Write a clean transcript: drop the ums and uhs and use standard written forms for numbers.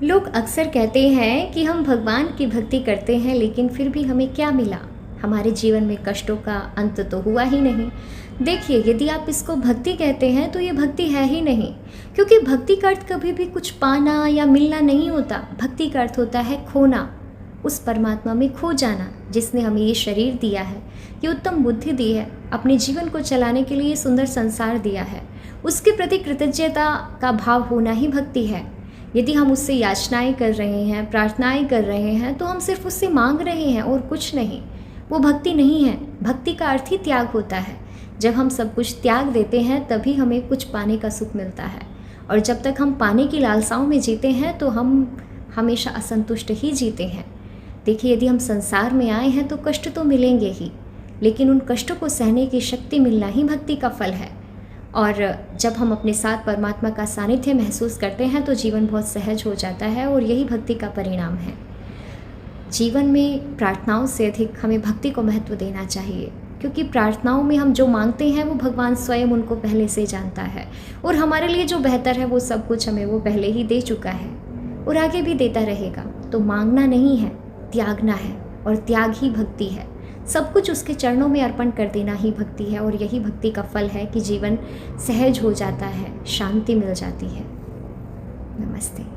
लोग अक्सर कहते हैं कि हम भगवान की भक्ति करते हैं लेकिन फिर भी हमें क्या मिला। हमारे जीवन में कष्टों का अंत तो हुआ ही नहीं। देखिए, यदि आप इसको भक्ति कहते हैं तो ये भक्ति है ही नहीं, क्योंकि भक्ति का अर्थ कभी भी कुछ पाना या मिलना नहीं होता। भक्ति का अर्थ होता है खोना, उस परमात्मा में खो जाना जिसने हमें ये शरीर दिया है, ये उत्तम बुद्धि दी है, अपने जीवन को चलाने के लिए ये सुंदर संसार दिया है। उसके प्रति कृतज्ञता का भाव होना ही भक्ति है। यदि हम उससे याचनाएं कर रहे हैं, प्रार्थनाएं कर रहे हैं, तो हम सिर्फ उससे मांग रहे हैं और कुछ नहीं। वो भक्ति नहीं है। भक्ति का अर्थ ही त्याग होता है। जब हम सब कुछ त्याग देते हैं तभी हमें कुछ पाने का सुख मिलता है, और जब तक हम पाने की लालसाओं में जीते हैं तो हम हमेशा असंतुष्ट ही जीते हैं। देखिए, यदि हम संसार में आए हैं तो कष्ट तो मिलेंगे ही, लेकिन उन कष्टों को सहने की शक्ति मिलना ही भक्ति का फल है। और जब हम अपने साथ परमात्मा का सानिध्य महसूस करते हैं तो जीवन बहुत सहज हो जाता है, और यही भक्ति का परिणाम है। जीवन में प्रार्थनाओं से अधिक हमें भक्ति को महत्व देना चाहिए, क्योंकि प्रार्थनाओं में हम जो मांगते हैं वो भगवान स्वयं उनको पहले से जानता है, और हमारे लिए जो बेहतर है वो सब कुछ हमें वो पहले ही दे चुका है और आगे भी देता रहेगा। तो मांगना नहीं है, त्यागना है, और त्याग ही भक्ति है। सब कुछ उसके चरणों में अर्पण कर देना ही भक्ति है, और यही भक्ति का फल है कि जीवन सहज हो जाता है, शांति मिल जाती है। नमस्ते।